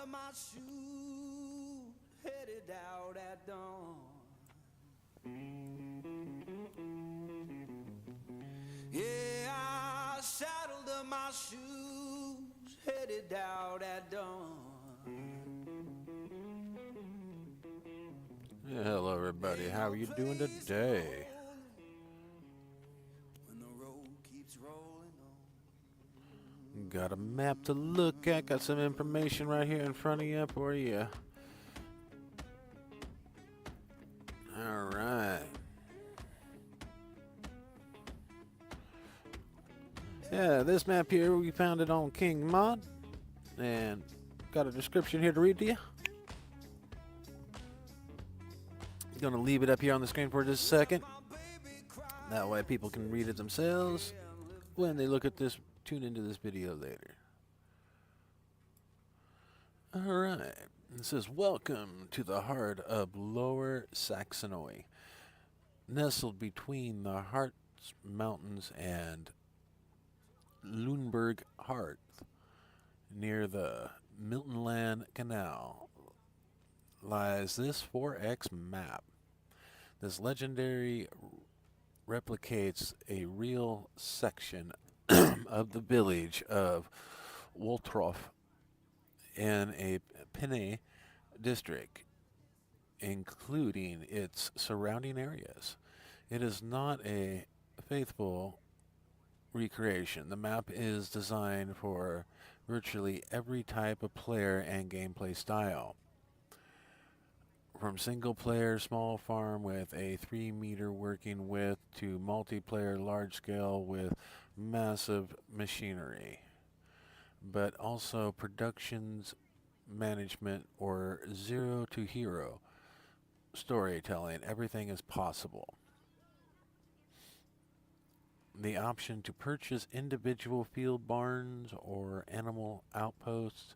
of my shoes, headed out at dawn. Yeah, I saddled up my shoes, headed out at dawn. Yeah, hello, everybody. How are you doing today? When the road keeps rolling on. Got a map to look at. Got some information right here in front of you for you. All right. Yeah, this map here, we found it on King Mod. And got a description here to read to you. Gonna leave it up here on the screen for just a second. That way people can read it themselves when they look at this, tune into this video later. Alright, it says, welcome to the heart of Lower Saxony. Nestled between the Harz Mountains and Lüneburg Hearth, near the Mittelland Canal, lies this 4X map. This legendary replicates a real section of the village of Woltroff in a Penne district, including its surrounding areas. It is not a faithful recreation. The map is designed for virtually every type of player and gameplay style. From single-player small farm with a 3-meter working width to multiplayer large-scale with massive machinery, but also productions management or zero to hero storytelling. Everything is possible. The option to purchase individual field barns or animal outposts,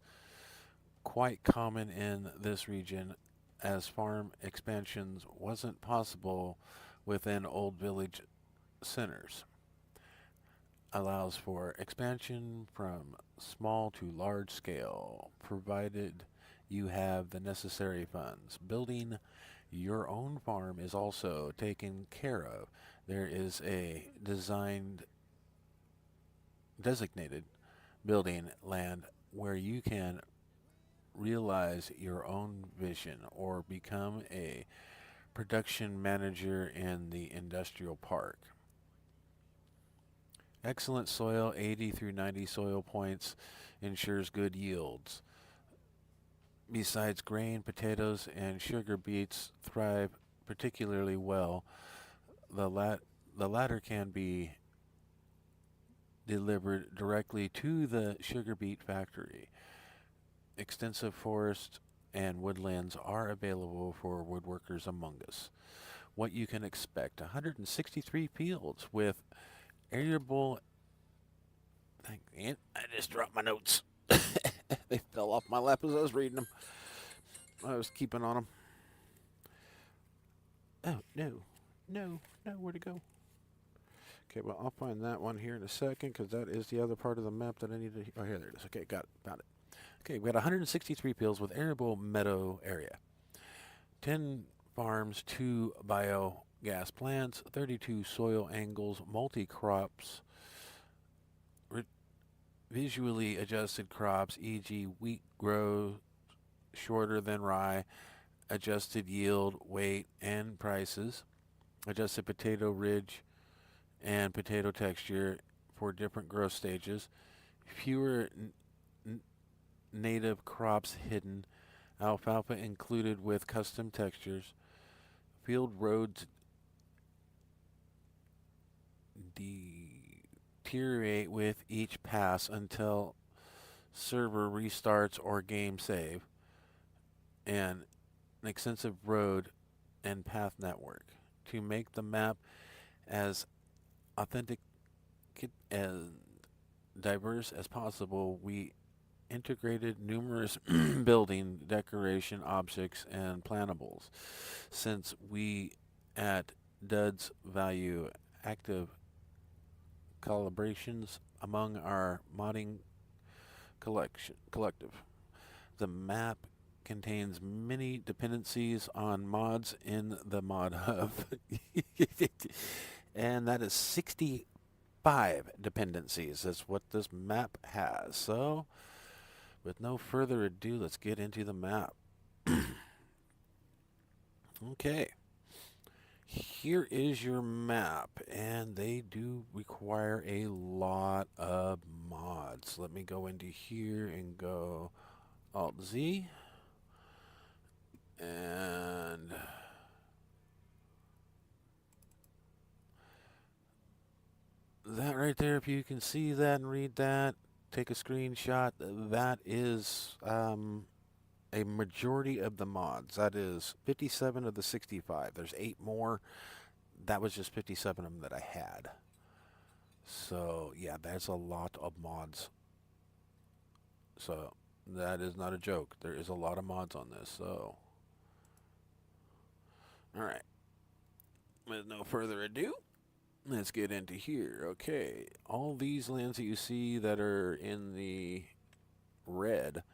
quite common in this region, as farm expansions wasn't possible within old village centers. Allows for expansion from small to large scale, provided you have the necessary funds. Building your own farm is also taken care of. There is a designated building land where you can realize your own vision or become a production manager in the industrial park. Excellent soil, 80 through 90 soil points, ensures good yields. Besides grain, potatoes, and sugar beets thrive particularly well. The latter can be delivered directly to the sugar beet factory. Extensive forest and woodlands are available for woodworkers among us. What you can expect: 163 fields with arable. I just dropped my notes. They fell off my lap as I was reading them. I was keeping on them. Oh, no, where'd it go? Okay, well, I'll find that one here in a second because that is the other part of the map that I need to. Oh, here, there it is. Okay, got it, found it. Okay, we got 163 fields with arable meadow area, 10 farms, 2 biogas plants, 32 soil angles, multi-crops, visually adjusted crops, e.g. wheat grow shorter than rye, adjusted yield, weight, and prices, adjusted potato ridge and potato texture for different growth stages, fewer native crops hidden, alfalfa included with custom textures, field roads deteriorate with each pass until server restarts or game save, and an extensive road and path network. To make the map as authentic and diverse as possible, we integrated numerous building, decoration, objects, and plantables. Since we at DUDS value active collaborations among our modding collective. The map contains many dependencies on mods in the mod hub. And that is 65 dependencies. That's what this map has. So, with no further ado, let's get into the map. Okay. Here is your map, and they do require a lot of mods. Let me go into here and go Alt-Z. And that right there, if you can see that and read that, take a screenshot. That is a majority of the mods. That is 57 of the 65. There's 8 more. That was just 57 of them that I had. So, yeah, that's a lot of mods. So, that is not a joke. There is a lot of mods on this. So, alright. With no further ado, let's get into here. Okay, all these lands that you see that are in the red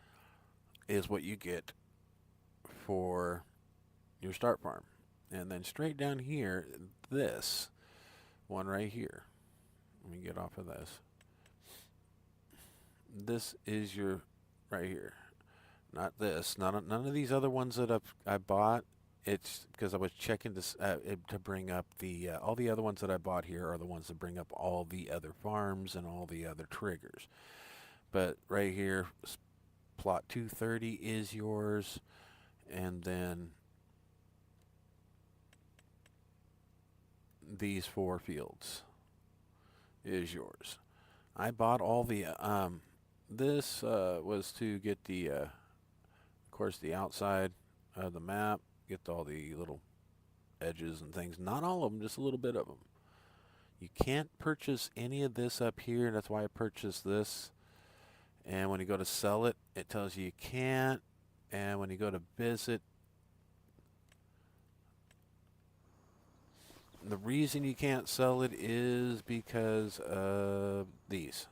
is what you get for your start farm. And then straight down here, this one right here. Let me get off of this. This is your right here. Not this. None of these other ones that I bought. It's because I was checking this to bring up the all the other ones that I bought here are the ones that bring up all the other farms and all the other triggers. But right here, plot 230 is yours, and then these 4 fields is yours. I bought all the this was to get the of course the outside of the map, get all the little edges and things. Not all of them, just a little bit of them. You can't purchase any of this up here. That's why I purchased this. And when you go to sell it, it tells you can't. And when you go to visit, the reason you can't sell it is because of these.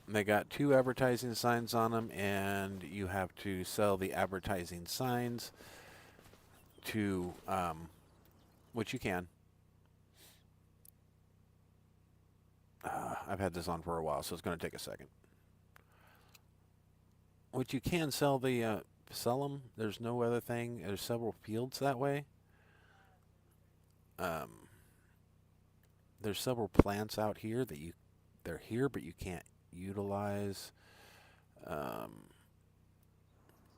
They got 2 advertising signs on them, and you have to sell the advertising signs to, which you can. I've had this on for a while, so it's going to take a second. Which you can sell the, sell them. There's no other thing. There's several fields that way. There's several plants out here that they're here, but you can't utilize.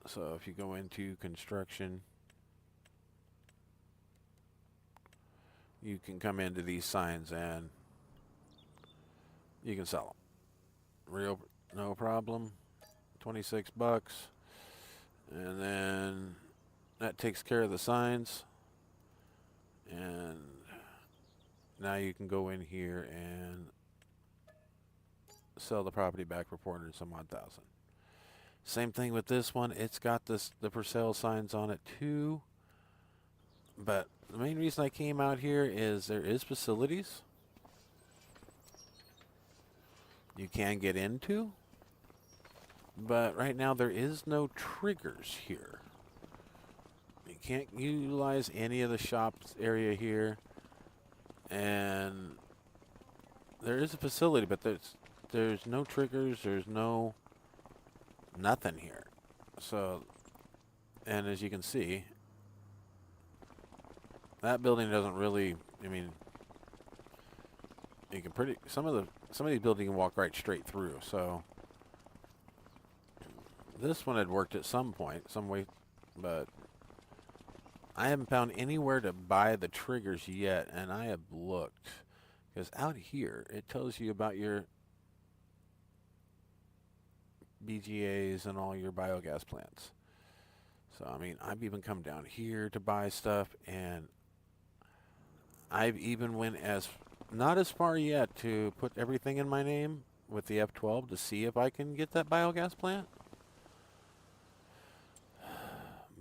So if you go into construction, you can come into these signs and you can sell them. No problem. 26 bucks. And then that takes care of the signs. And now you can go in here and sell the property back for 400 and some odd thousand. Same thing with this one. It's got the for sale signs on it too. But the main reason I came out here is there is facilities you can get into. But right now there is no triggers here. You can't utilize any of the shops area here. And there is a facility, but there's no triggers, there's nothing here. So, and as you can see, that building doesn't really, I mean, you can some of these buildings you can walk right straight through. So this one had worked at some point, some way, but I haven't found anywhere to buy the triggers yet, and I have looked. Because out here, it tells you about your BGAs and all your biogas plants. So, I mean, I've even come down here to buy stuff, and I've even went not as far yet to put everything in my name with the F12 to see if I can get that biogas plant.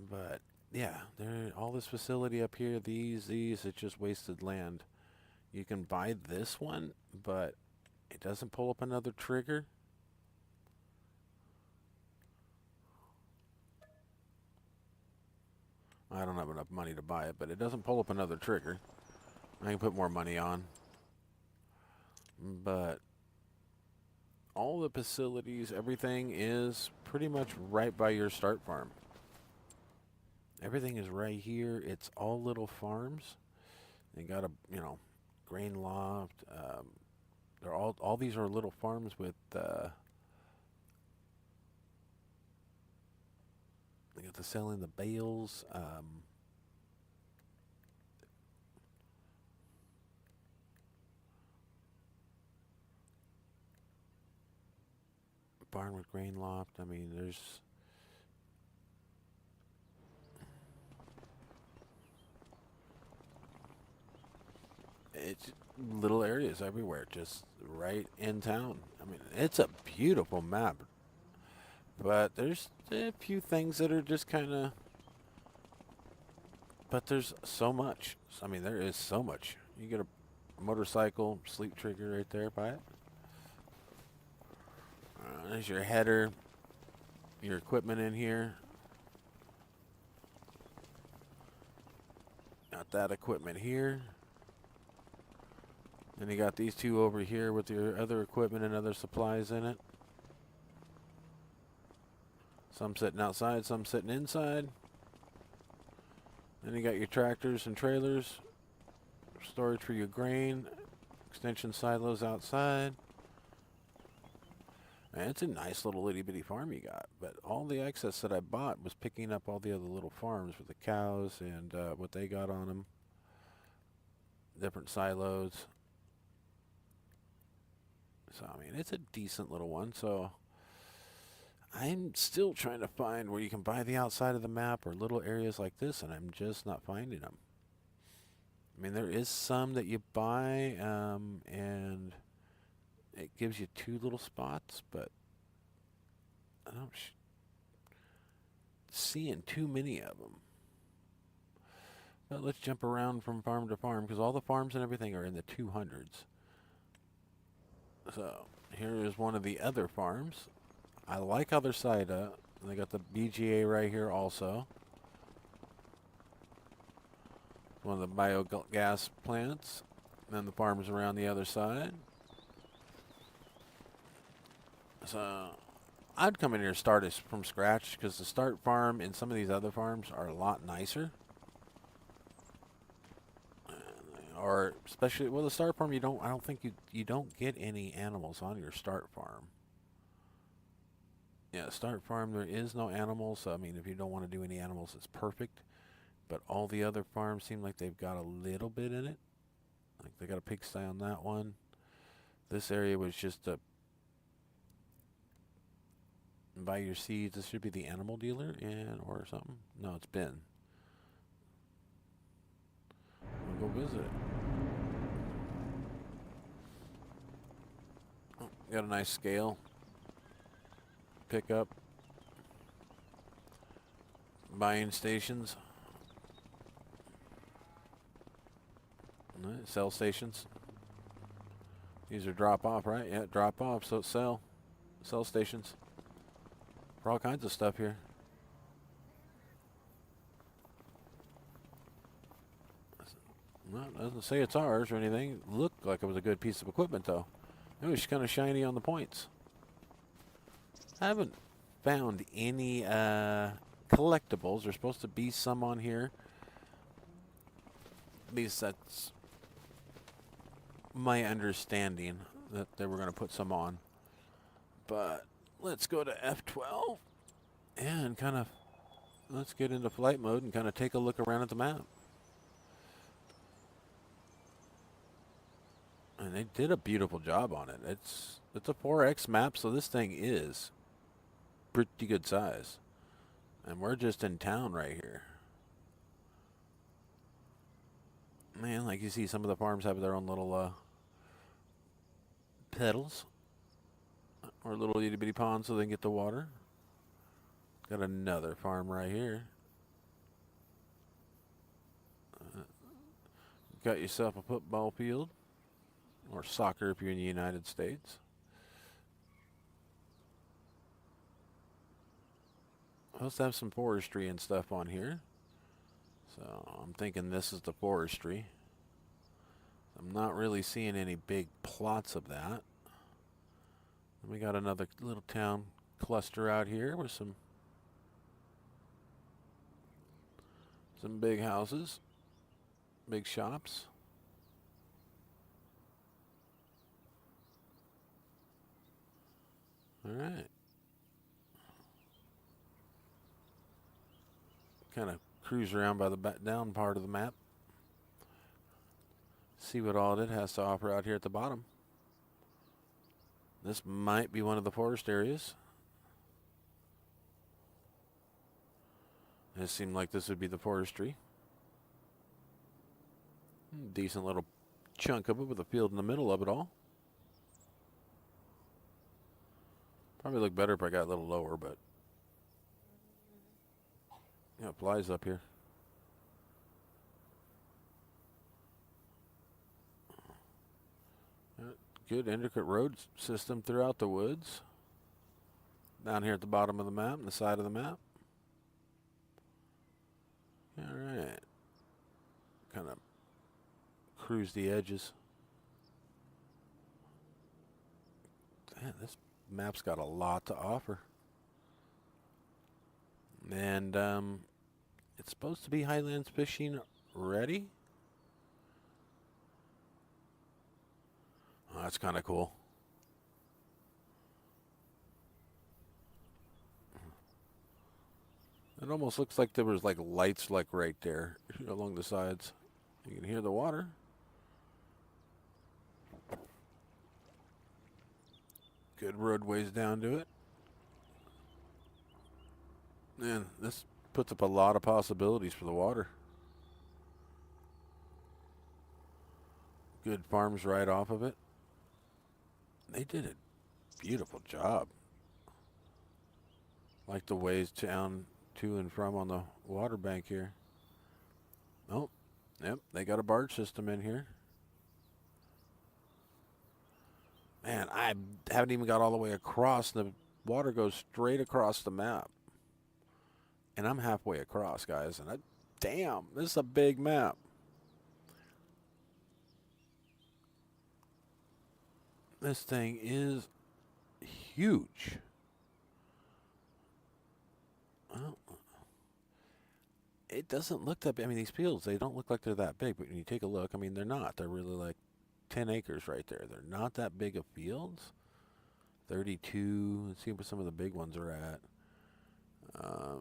But, yeah, all this facility up here, these, it's just wasted land. You can buy this one, but it doesn't pull up another trigger. I don't have enough money to buy it, but it doesn't pull up another trigger. I can put more money on. But all the facilities, everything is pretty much right by your start farm. Everything is right here. It's all little farms. They got a, you know, grain loft. They're all these are little farms with, they got the selling the bales. Barn with grain loft. I mean, there's it's little areas everywhere, just right in town. I mean, it's a beautiful map, but there's a few things that are just kind of. But there's so much. I mean, there is so much. You get a motorcycle sleep trigger right there by it. There's your header, your equipment in here. Got that equipment here. Then you got these two over here with your other equipment and other supplies in it. Some sitting outside, some sitting inside. Then you got your tractors and trailers, storage for your grain, extension silos outside. And it's a nice little itty bitty farm you got. But all the excess that I bought was picking up all the other little farms with the cows and what they got on them. Different silos. So, I mean, it's a decent little one. So, I'm still trying to find where you can buy the outside of the map or little areas like this, and I'm just not finding them. I mean, there is some that you buy, and it gives you two little spots, but I don't seeing too many of them. But let's jump around from farm to farm, because all the farms and everything are in the 200s. So, here is one of the other farms. I like how they're side up. They got the BGA right here also. One of the biogas plants. And then the farms around the other side. So, I'd come in here and start from scratch, because the start farm and some of these other farms are a lot nicer. Or especially, well, the start farm, I don't think you don't get any animals on your start farm. Yeah, start farm, there is no animals. So, I mean, if you don't want to do any animals, it's perfect. But all the other farms seem like they've got a little bit in it. Like they got a pigsty on that one. This area was just a buy your seeds. This should be the animal dealer or something. No, it's Ben. We'll go visit it. Oh, got a nice scale. Pickup. Buying stations. Sell stations. These are drop off, right? Yeah, drop off. So it's sell stations for all kinds of stuff here. Well, it doesn't say it's ours or anything. It looked like it was a good piece of equipment, though. It was kind of shiny on the points. I haven't found any collectibles. There's supposed to be some on here. At least that's my understanding, that they were going to put some on. But let's go to F12 and let's get into flight mode and kind of take a look around at the map. And they did a beautiful job on it. It's a 4X map, so this thing is pretty good size. And we're just in town right here. Man, like you see, some of the farms have their own little pedals or little itty bitty ponds so they can get the water. Got another farm right here. Got yourself a football field, or soccer if you're in the United States. Let's have some forestry and stuff on here. So I'm thinking this is the forestry. I'm not really seeing any big plots of that. And we got another little town cluster out here with some big houses, big shops. All right. Kind of cruise around by the down part of the map. See what all it has to offer out here at the bottom. This might be one of the forest areas. It seemed like this would be the forestry. Decent little chunk of it with a field in the middle of it all. Probably look better if I got a little lower, but yeah, it flies up here. Good intricate road system throughout the woods. Down here at the bottom of the map, and the side of the map. All right. Kind of cruise the edges. Man, this map's got a lot to offer. And it's supposed to be Highlands fishing ready. Oh, that's kind of cool. It almost looks like there was like lights like right there along the sides. You can hear the water. Good roadways down to it. And this puts up a lot of possibilities for the water. Good farms right off of it. They did a beautiful job. Like the ways down to and from on the water bank here. Oh, yep, they got a barge system in here. Man, I haven't even got all the way across. The water goes straight across the map. And I'm halfway across, guys. And damn, this is a big map. This thing is huge. Well, it doesn't look that big. I mean, these fields, they don't look like they're that big. But when you take a look, I mean, they're not. They're really like 10 acres right there. They're not that big of fields. 32. Let's see what some of the big ones are at.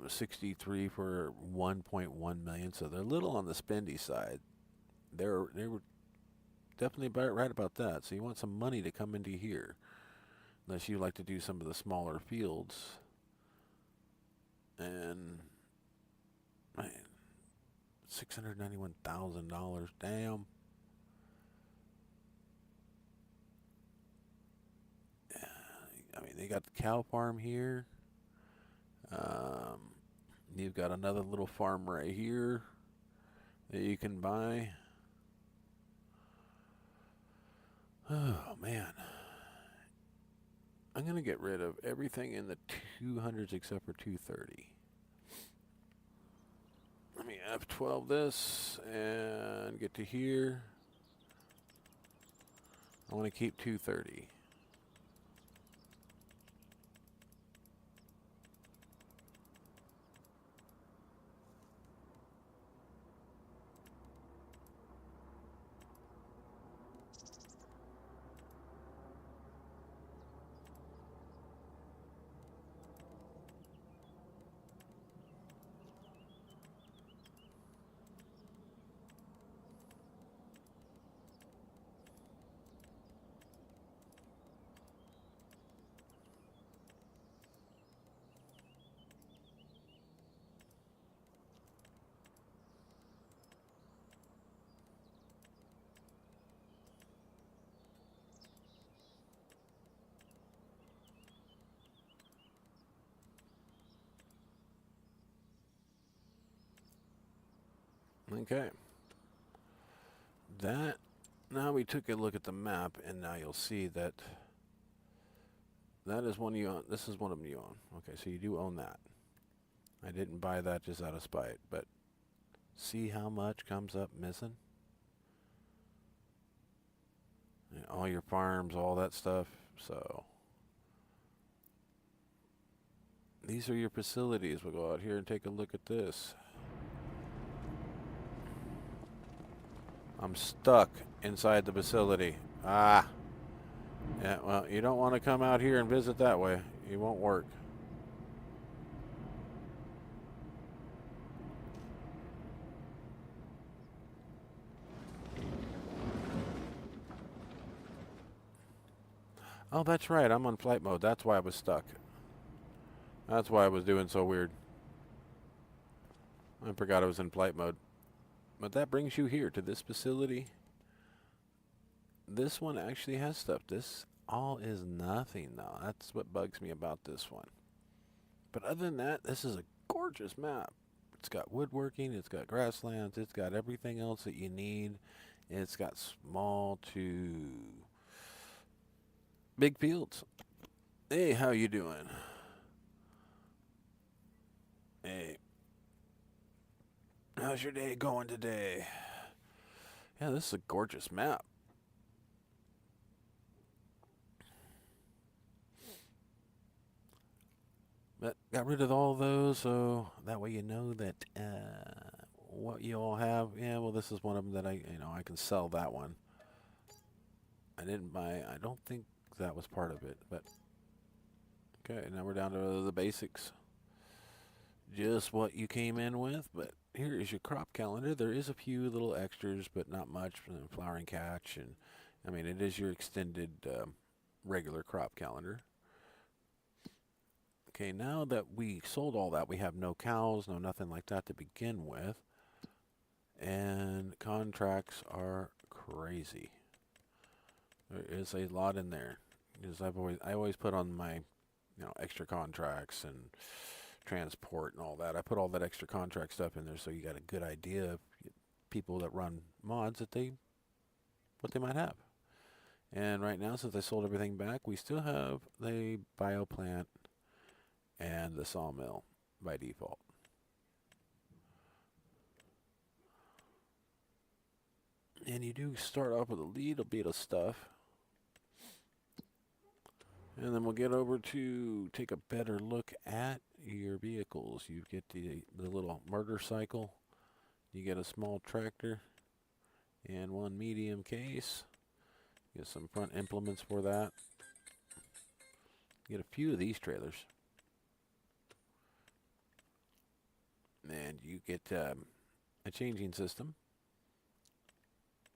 63 for 1.1 million. So they're a little on the spendy side. They were definitely right about that. So you want some money to come into here, unless you like to do some of the smaller fields. And man, $691,000. Damn. I mean, they got the cow farm here. You've got another little farm right here that you can buy. Oh, man. I'm going to get rid of everything in the 200s except for 230. Let me F12 this and get to here. I want to keep 230. Okay. Now we took a look at the map, and now you'll see that is one you own. This is one of them you own. Okay, so you do own that. I didn't buy that just out of spite, but See how much comes up missing? And all your farms, all that stuff. So these are your facilities. We'll go out here and take a look at this. I'm stuck inside the facility. Ah. Yeah, well, you don't want to come out here and visit that way. It won't work. Oh, that's right. I'm on flight mode. That's why I was stuck. That's why I was doing so weird. I forgot I was in flight mode. But that brings you here to this facility. This one actually has stuff. This all is nothing now. That's what bugs me about this one. But other than that, this is a gorgeous map. It's got woodworking. It's got grasslands. It's got everything else that you need. It's got small to big fields. Hey, how you doing? Hey. How's your day going today? Yeah, this is a gorgeous map. But got rid of all those, so that way you know that what you all have. Yeah, well, this is one of them that I can sell that one. I didn't buy. I don't think that was part of it, but okay. Now we're down to the basics. Just what you came in with, but here is your crop calendar. There is a few little extras, but not much. Flowering catch, and I mean it is your extended regular crop calendar. Okay, now that we sold all that, we have no cows, no nothing like that to begin with. And contracts are crazy. There is a lot in there. Because I always put on my, extra contracts and transport and all that. I put all that extra contract stuff in there so you got a good idea of people that run mods what they might have. And right now, since I sold everything back, we still have the bioplant and the sawmill by default. And you do start off with a little bit of stuff. And then we'll get over to take a better look at your vehicles. You get the little motorcycle. You get a small tractor and one medium case. Get some front implements for that. Get a few of these trailers. And you get a changing system,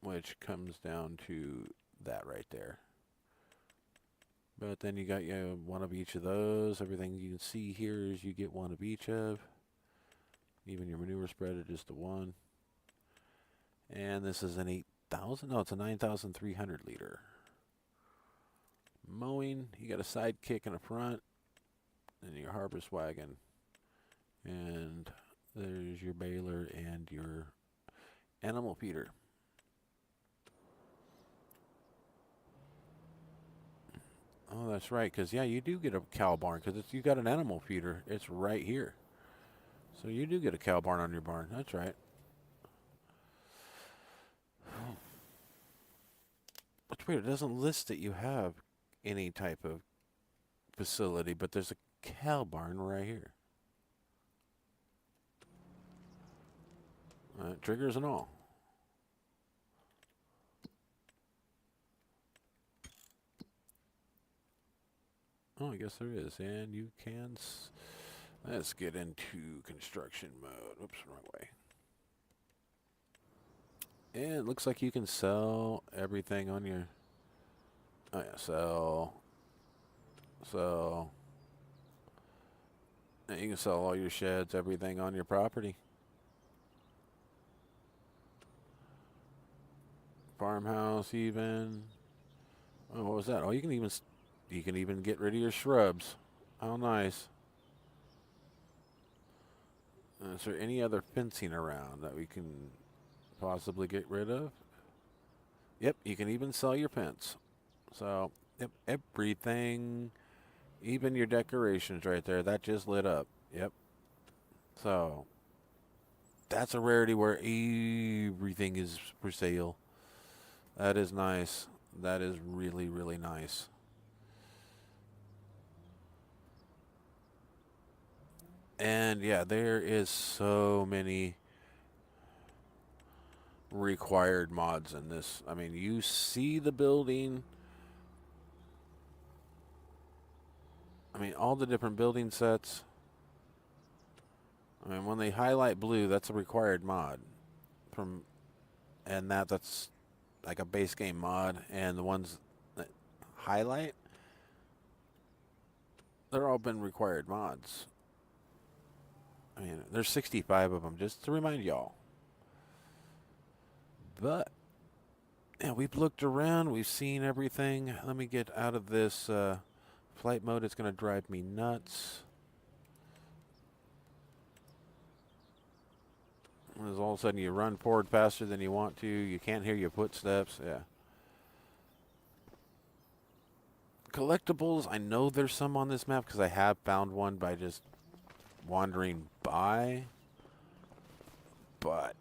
which comes down to that right there. But then you got one of each of those. Everything you can see here is you get one of each of. Even your manure spreader, just the one. And this is an 8,000. No, it's a 9,300 liter. Mowing, you got a sidekick in the front. And your harvest wagon. And there's your baler and your animal feeder. Oh, that's right, because, yeah, you do get a cow barn, because you got an animal feeder. It's right here. So you do get a cow barn on your barn. That's right. It's weird. It doesn't list that you have any type of facility, but there's a cow barn right here. Triggers and all. Oh, I guess there is. And you can... Let's get into construction mode. Oops, wrong way. And it looks like you can sell everything on your... Oh, yeah, sell. And you can sell all your sheds, everything on your property. Farmhouse even. Oh, what was that? Oh, you can even get rid of your shrubs. How nice. Is there any other fencing around that we can possibly get rid of? Yep, you can even sell your fence. So, yep, everything, even your decorations right there, that just lit up. Yep. So, That's a rarity where everything is for sale. That is nice. That is really, really nice. And yeah, there is so many required mods in this. I mean, you see the building. I mean, all the different building sets. I mean, when they highlight blue, that's a required mod. And that's like a base game mod. And the ones that highlight, they're all been required mods. I mean, there's 65 of them, just to remind y'all. But yeah, we've looked around. We've seen everything. Let me get out of this flight mode. It's going to drive me nuts. As all of a sudden you run forward faster than you want to. You can't hear your footsteps. Yeah. Collectibles. I know there's some on this map because I have found one by just wandering by. But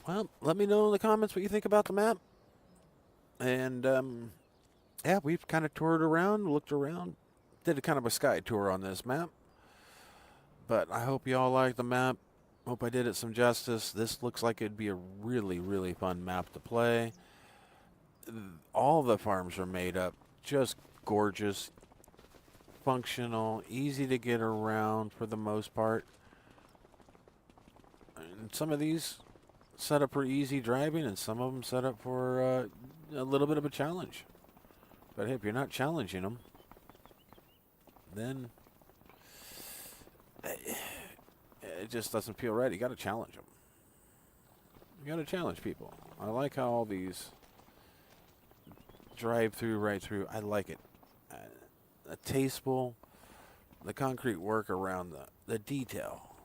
well, let me know in the comments what you think about the map. And yeah, we've kind of toured around, looked around, did a kind of a sky tour on this map. But I hope you all like the map. Hope I did it some justice. This looks like it'd be a really, really fun map to play. All the farms are made up. Just gorgeous, functional, easy to get around for the most part. And some of these set up for easy driving, and some of them set up for a little bit of a challenge. But hey, if you're not challenging them, then it just doesn't feel right. You got to challenge them. You got to challenge people. I like how all these drive through, right through. I like it. Tasteful. The concrete work around the detail.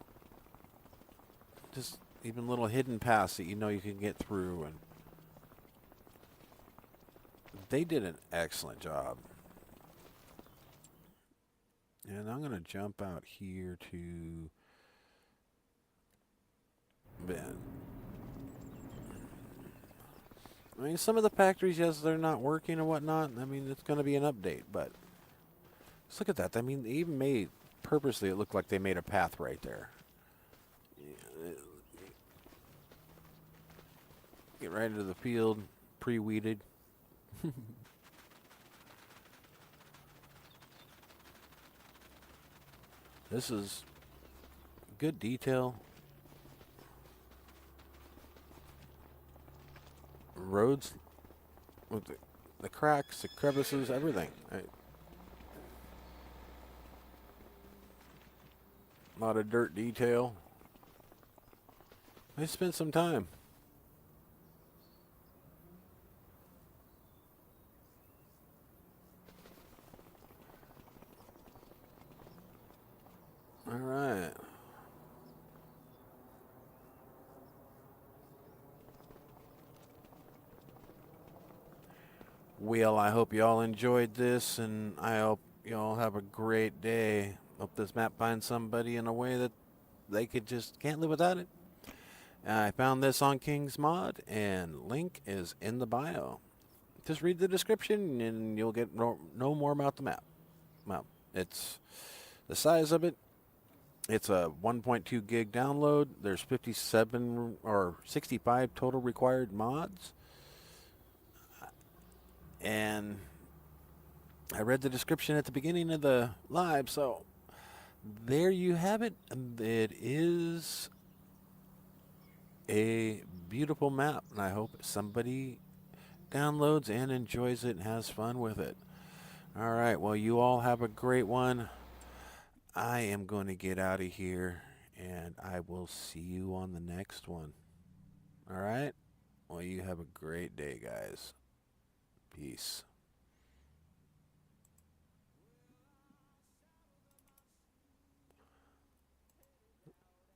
Just even little hidden paths that you know you can get through, and they did an excellent job. And I'm going to jump out here to Ben. I mean, some of the factories, yes, they're not working and whatnot. I mean, it's going to be an update, but just look at that. I mean, they even made, purposely, it looked like they made a path right there. Get right into the field, pre-weeded. This is good detail. Roads with the cracks, the crevices, everything. A lot of dirt detail. They spent some time. All right. Well, I hope you all enjoyed this, and I hope you all have a great day. Hope this map finds somebody in a way that they can't live without it. I found this on King's Mod, and link is in the bio. Just read the description, and you'll get know more about the map. Well, it's the size of it. It's a 1.2 gig download. There's 57 or 65 total required mods. And I read the description at the beginning of the live, so there you have it. It is a beautiful map, and I hope somebody downloads and enjoys it and has fun with it. All right, well, you all have a great one. I am going to get out of here, and I will see you on the next one. All right? Well, you have a great day, guys. Peace.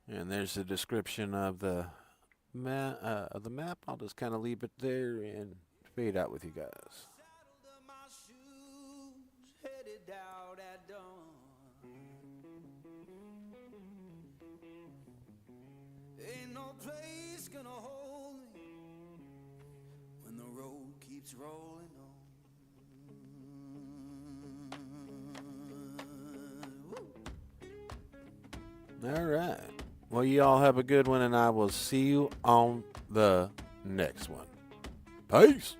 And there's the description of the map. I'll just kind of leave it there and fade out with you guys. Saddled up my shoes, headed out no place gonna hold me when the road keeps rolling on. Woo. All right. Well, you all have a good one, and I will see you on the next one. Peace.